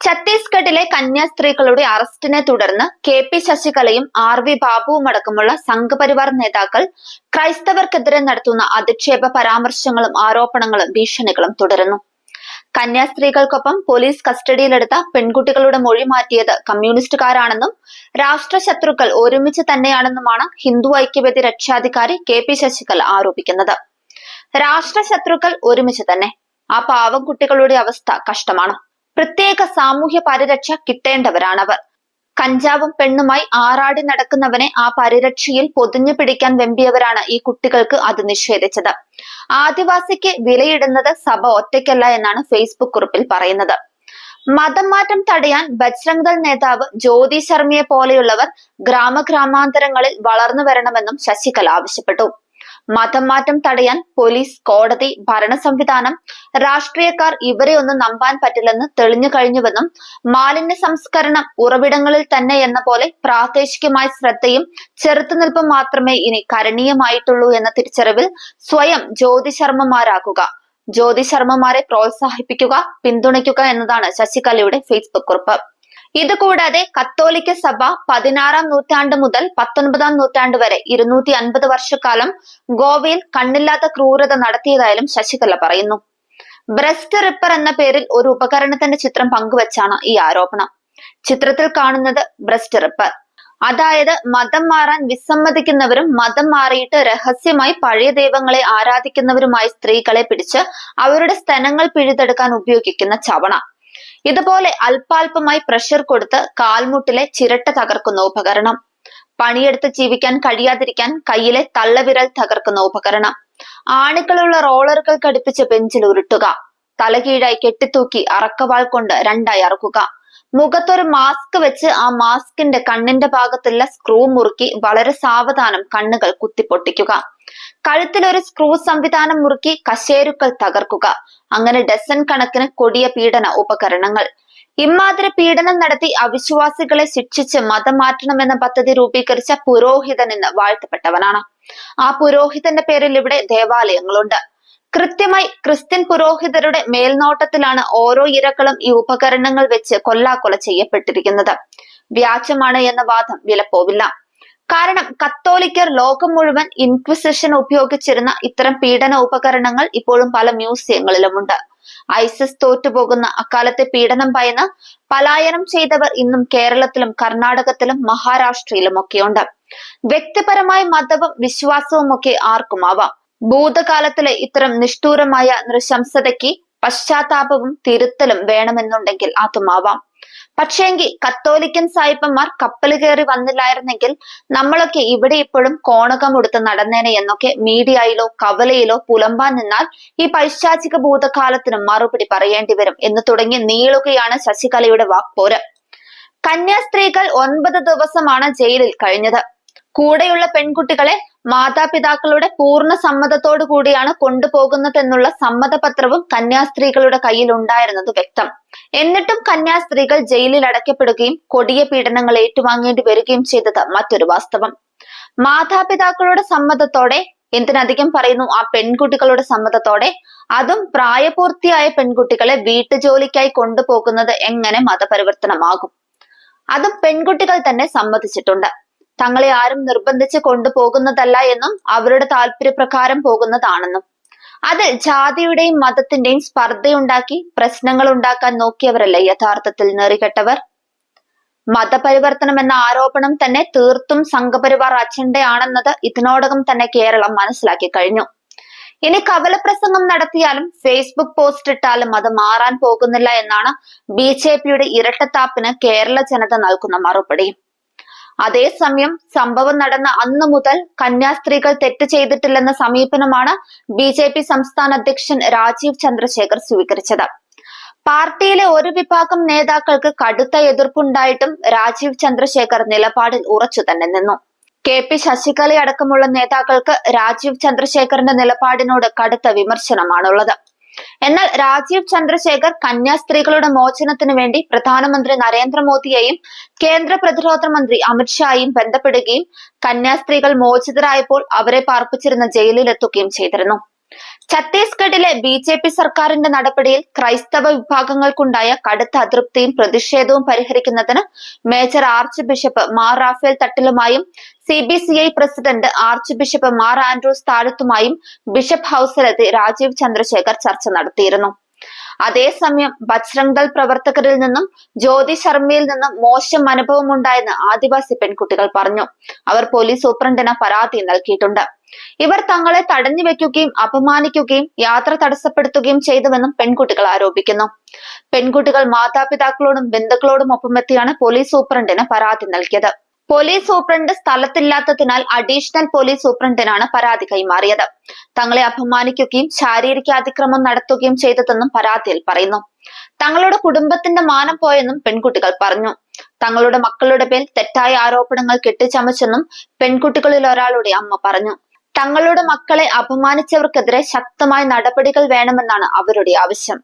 ഛത്തീസ്ഗഡിലെ കന്യാസ്ത്രീകളുടെ അറസ്റ്റിനെ തുടർന്ന് കെ.പി. ശശികലയും ആർ.വി. ബാബുവുമടക്കമുള്ള സംഘപരിവാർ നേതാക്കൾ ക്രൈസ്തവർക്കെതിരെ നടത്തുന്ന അധിക്ഷേപ പരാമർശങ്ങളും ആരോപണങ്ങളും ഭീഷണികളും തുടരുന്നു. കന്യാസ്ത്രീകൾക്കൊപ്പം പോലീസ് കസ്റ്റഡിയിലെടുത്ത പെൺകുട്ടികളുടെ മൊഴി മാറ്റിയത് കമ്മ്യൂണിസ്റ്റുകാരാണെന്നും രാഷ്ട്രശത്രുക്കൾ ഒരുമിച്ച് തന്നെയാണെന്നുമാണ് ഹിന്ദു ഐക്യവേദി രക്ഷാധികാരി കെ.പി. ശശികല ആരോപിക്കുന്നത്. രാഷ്ട്രശത്രുക്കൾ ഒരുമിച്ച് തന്നെ. ആ പാവം കുട്ടികളുടെ അവസ്ഥ കഷ്ടമാണ്. പ്രത്യേക സാമൂഹ്യ പരിരക്ഷ കിട്ടേണ്ടവരാണവർ. കഞ്ചാവും പെണ്ണുമായി ആറാടി നടക്കുന്നവനെ ആ പരിരക്ഷയിൽ പൊതിഞ്ഞു പിടിക്കാൻ വെമ്പിയവരാണ് ഈ കുട്ടികൾക്ക് അത് നിഷേധിച്ചത്. ആദിവാസിക്ക് വിലയിടുന്നത് സഭ ഒറ്റയ്ക്കല്ല എന്നാണ് ഫേസ്ബുക്ക് കുറിപ്പിൽ പറയുന്നത്. മതം മാറ്റം തടയാൻ ബജ്രംഗ് ദൾ നേതാവ് ജ്യോതി ശർമ്മയെ പോലെയുള്ളവർ ഗ്രാമാന്തരങ്ങളിൽ വളർന്നു വരണമെന്നും ശശികല ആവശ്യപ്പെട്ടു. മതം മാറ്റം തടയാൻ പോലീസ്, കോടതി, ഭരണ സംവിധാനം, രാഷ്ട്രീയക്കാർ ഇവരെ ഒന്നും നമ്പാൻ പറ്റില്ലെന്ന് തെളിഞ്ഞു കഴിഞ്ഞുവെന്നും മാലിന്യ സംസ്കരണം ഉറവിടങ്ങളിൽ തന്നെ എന്ന പോലെ പ്രാദേശികമായ ശ്രദ്ധയും ചെറുത്തുനിൽപ്പും മാത്രമേ ഇനി കരണീയമായിട്ടുള്ളൂ എന്ന തിരിച്ചറിവിൽ സ്വയം ജ്യോതി ശർമ്മമാരാകുക, ജ്യോതി ശർമ്മമാരെ പ്രോത്സാഹിപ്പിക്കുക, പിന്തുണയ്ക്കുക എന്നതാണ് ശശികലയുടെ ഫേസ്ബുക്ക് കുറിപ്പ്. ഇതുകൂടാതെ കത്തോലിക്ക സഭ 16-ാം നൂറ്റാണ്ട് മുതൽ 19-ാം നൂറ്റാണ്ട് വരെ 250 വർഷക്കാലം ഗോവയിൽ കണ്ണില്ലാത്ത ക്രൂരത നടത്തിയതായാലും ശശികല പറയുന്നു. ബ്രസ്റ്റ് റിപ്പർ എന്ന പേരിൽ ഒരു ഉപകരണത്തിന്റെ ചിത്രം പങ്കുവച്ചാണ് ഈ ആരോപണം. ചിത്രത്തിൽ കാണുന്നത് ബ്രസ്റ്റ് റിപ്പർ, അതായത് മതം മാറാൻ വിസമ്മതിക്കുന്നവരും മതം മാറിയിട്ട് രഹസ്യമായി പഴയ ദൈവങ്ങളെ ആരാധിക്കുന്നവരുമായ സ്ത്രീകളെ പിടിച്ച് അവരുടെ സ്തനങ്ങൾ പിഴുതെടുക്കാൻ ഉപയോഗിക്കുന്ന ചവണ. ഇതുപോലെ അല്പാൽപമായി പ്രഷർ കൊടുത്ത് കാൽമുട്ടിലെ ചിരട്ട തകർക്കുന്ന ഉപകരണം. പണിയെടുത്ത് ജീവിക്കാൻ കഴിയാതിരിക്കാൻ കയ്യിലെ തള്ളവിരൽ തകർക്കുന്ന ഉപകരണം. ആണികളുള്ള റോളറുകൾ ഘടിപ്പിച്ച് ബെഞ്ചിൽ ഉരുട്ടുക. തലകീഴായി കെട്ടിത്തൂക്കി അറക്കവാൾ കൊണ്ട് രണ്ടായി അറുക്കുക. മുഖത്തൊരു മാസ്ക് വെച്ച് ആ മാസ്കിന്റെ കണ്ണിന്റെ ഭാഗത്തുള്ള സ്ക്രൂ മുറുക്കി വളരെ സാവധാനം കണ്ണുകൾ കുത്തിപ്പൊട്ടിക്കുക. കഴുത്തിലൊരു സ്ക്രൂ സംവിധാനം മുറുക്കി കശേരുക്കൾ തകർക്കുക. അങ്ങനെ ഡസൻ കണക്കിന് കൊടിയ പീഡന ഉപകരണങ്ങൾ. ഇമാതിരി പീഡനം നടത്തി അവിശ്വാസികളെ ശിക്ഷിച്ച് മതം മാറ്റണമെന്ന പദ്ധതി രൂപീകരിച്ച പുരോഹിതൻ എന്ന് വാഴ്ത്തപ്പെട്ടവനാണ്. ആ പുരോഹിതന്റെ പേരിൽ ഇവിടെ ദേവാലയങ്ങളുണ്ട്. കൃത്യമായി ക്രിസ്ത്യൻ പുരോഹിതരുടെ മേൽനോട്ടത്തിലാണ് ഓരോ ഇരകളും ഈ ഉപകരണങ്ങൾ വെച്ച് കൊല്ലാക്കൊല ചെയ്യപ്പെട്ടിരിക്കുന്നത്. വ്യാജമാണ് എന്ന വാദം വിലപ്പോവില്ല. കാരണം കത്തോലിക്കർ ലോകം മുഴുവൻ ഇൻക്വിസിഷൻ ഉപയോഗിച്ചിരുന്ന ഇത്തരം പീഡന ഉപകരണങ്ങൾ ഇപ്പോഴും പല മ്യൂസിയങ്ങളിലുമുണ്ട്. ഐസിസ് തോറ്റുപോകുന്ന അക്കാലത്തെ പീഡനം ഭയന്ന് പലായനം ചെയ്തവർ ഇന്നും കേരളത്തിലും കർണാടകത്തിലും മഹാരാഷ്ട്രയിലും ഒക്കെയുണ്ട്. വ്യക്തിപരമായ മതവും വിശ്വാസവും ഒക്കെ ആർക്കുമാവാം. ഭൂതകാലത്തിലെ ഇത്തരം നിഷ്ഠൂരമായ നൃശംസതയ്ക്ക് പശ്ചാത്താപവും തിരുത്തലും വേണമെന്നുണ്ടെങ്കിൽ അതുമാവാം. പക്ഷേങ്കിൽ കത്തോലിക്കൻ സായിപ്പന്മാർ കപ്പൽ കയറി വന്നില്ലായിരുന്നെങ്കിൽ നമ്മളൊക്കെ ഇവിടെ ഇപ്പോഴും കോണകമെടുത്ത് നടന്നേനെ എന്നൊക്കെ മീഡിയയിലോ കവലയിലോ പുലമ്പാൻ നിന്നാൽ ഈ പൈശാചിക ഭൂതകാലത്തിന് മറുപടി പറയേണ്ടി വരും എന്ന് തുടങ്ങി നീളുകയാണ് ശശികലയുടെ വാക്പോര്. കന്യാസ്ത്രീകൾ 9 ദിവസമാണ് ജയിലിൽ കഴിഞ്ഞത്. കൂടെയുള്ള പെൺകുട്ടികളെ മാതാപിതാക്കളുടെ പൂർണ്ണ സമ്മതത്തോടു കൂടിയാണ് കൊണ്ടുപോകുന്നതെന്നുള്ള സമ്മതപത്രവും കന്യാസ്ത്രീകളുടെ കയ്യിൽ ഉണ്ടായിരുന്നത് വ്യക്തം. എന്നിട്ടും കന്യാസ്ത്രീകൾ ജയിലിൽ അടയ്ക്കപ്പെടുകയും കൊടിയ പീഡനങ്ങൾ ഏറ്റുവാങ്ങേണ്ടി വരികയും ചെയ്തത് മറ്റൊരു വാസ്തവം. മാതാപിതാക്കളുടെ സമ്മതത്തോടെ, എന്തിനധികം പറയുന്നു ആ പെൺകുട്ടികളുടെ സമ്മതത്തോടെ, അതും പ്രായപൂർത്തിയായ പെൺകുട്ടികളെ വീട്ടുജോലിക്കായി കൊണ്ടുപോകുന്നത് എങ്ങനെ മതപരിവർത്തനമാകും? അതും പെൺകുട്ടികൾ തന്നെ സമ്മതിച്ചിട്ടുണ്ട്. തങ്ങളെ ആരും നിർബന്ധിച്ച് കൊണ്ടുപോകുന്നതല്ല എന്നും അവരുടെ താല്പര്യപ്രകാരം പോകുന്നതാണെന്നും. അതിൽ ജാതിയുടെയും മതത്തിന്റെയും സ്പർദ്ധയുണ്ടാക്കി പ്രശ്നങ്ങൾ ഉണ്ടാക്കാൻ നോക്കിയവരല്ലേ യഥാർത്ഥത്തിൽ നെറികെട്ടവർ. മതപരിവർത്തനം എന്ന ആരോപണം തന്നെ തീർത്തും സംഘപരിവാർ അജണ്ടയാണെന്നത് ഇതിനോടകം തന്നെ കേരളം മനസ്സിലാക്കി കഴിഞ്ഞു. ഇനി കവലപ്രസംഗം നടത്തിയാലും ഫേസ്ബുക്ക് പോസ്റ്റ് ഇട്ടാലും അത് മാറാൻ പോകുന്നില്ല എന്നാണ് ബി.ജെ.പിയുടെ ഇരട്ടത്താപ്പിന് കേരള ജനത നൽകുന്ന മറുപടി. അതേസമയം സംഭവം നടന്ന അന്നു മുതൽ കന്യാസ്ത്രീകൾ തെറ്റ് ചെയ്തിട്ടില്ലെന്ന സമീപനമാണ് ബി.ജെ.പി സംസ്ഥാന അധ്യക്ഷൻ രാജീവ് ചന്ദ്രശേഖർ സ്വീകരിച്ചത്. പാർട്ടിയിലെ ഒരു വിഭാഗം നേതാക്കൾക്ക് കടുത്ത എതിർപ്പുണ്ടായിട്ടും രാജീവ് ചന്ദ്രശേഖർ നിലപാടിൽ ഉറച്ചു തന്നെ നിന്നു. കെ.പി. ശശികലയടക്കമുള്ള നേതാക്കൾക്ക് രാജീവ് ചന്ദ്രശേഖറിന്റെ നിലപാടിനോട് കടുത്ത വിമർശനമാണുള്ളത്. എന്നാൽ രാജീവ് ചന്ദ്രശേഖർ കന്യാസ്ത്രീകളുടെ മോചനത്തിനു വേണ്ടി പ്രധാനമന്ത്രി നരേന്ദ്രമോദിയെയും കേന്ദ്ര പ്രതിരോധ മന്ത്രി അമിത്ഷായും ബന്ധപ്പെടുകയും കന്യാസ്ത്രീകൾ മോചിതരായപ്പോൾ അവരെ പാർപ്പിച്ചിരുന്ന ജയിലിലെത്തുകയും ചെയ്തിരുന്നു. ഛത്തീസ്ഗഡിലെ ബി.ജെ.പി. സർക്കാരിന്റെ നടപടിയിൽ ക്രൈസ്തവ വിഭാഗങ്ങൾക്കുണ്ടായ കടുത്ത അതൃപ്തിയും പ്രതിഷേധവും പരിഹരിക്കുന്നതിന് major archbishop Mar Raphael തട്ടിലുമായും CBCI president archbishop Mar Andrews താഴത്തുമായും ബിഷപ്പ് ഹൌസിലെത്തി രാജീവ് ചന്ദ്രശേഖർ ചർച്ച നടത്തിയിരുന്നു. അതേസമയം ബജ്രംഗ് ദൾ പ്രവർത്തകരിൽ നിന്നും ജ്യോതി ശർമ്മയിൽ നിന്നും മോശം അനുഭവമുണ്ടായെന്ന് ആദിവാസി പെൺകുട്ടികൾ പറഞ്ഞു. അവർ പോലീസ് സൂപ്രണ്ടിന് പരാതി നൽകിയിട്ടുണ്ട്. ഇവർ തങ്ങളെ തടഞ്ഞു വെക്കുകയും അപമാനിക്കുകയും യാത്ര തടസ്സപ്പെടുത്തുകയും ചെയ്തുവെന്നും പെൺകുട്ടികൾ ആരോപിക്കുന്നു. പെൺകുട്ടികൾ മാതാപിതാക്കളോടും ബന്ധുക്കളോടും ഒപ്പമെത്തിയാണ് പോലീസ് സൂപ്രണ്ടിന് പരാതി നൽകിയത്. പോലീസ് സൂപ്രണ്ട് സ്ഥലത്തില്ലാത്തതിനാൽ അഡീഷണൽ പോലീസ് സൂപ്രണ്ടിനാണ് പരാതി കൈമാറിയത്. തങ്ങളെ അപമാനിക്കുകയും ശാരീരിക അതിക്രമം നടത്തുകയും ചെയ്തതെന്നും പരാതിയിൽ പറയുന്നു. തങ്ങളുടെ കുടുംബത്തിന്റെ മാനം പോയെന്നും പെൺകുട്ടികൾ പറഞ്ഞു. തങ്ങളുടെ മക്കളുടെ മേൽ തെറ്റായ ആരോപണങ്ങൾ കെട്ടിച്ചമച്ചെന്നും പെൺകുട്ടികളിൽ ഒരാളുടെ അമ്മ പറഞ്ഞു. തങ്ങളുടെ മക്കളെ അപമാനിച്ചവർക്കെതിരെ ശക്തമായ നടപടികൾ വേണമെന്നാണ് അവരുടെ ആവശ്യം.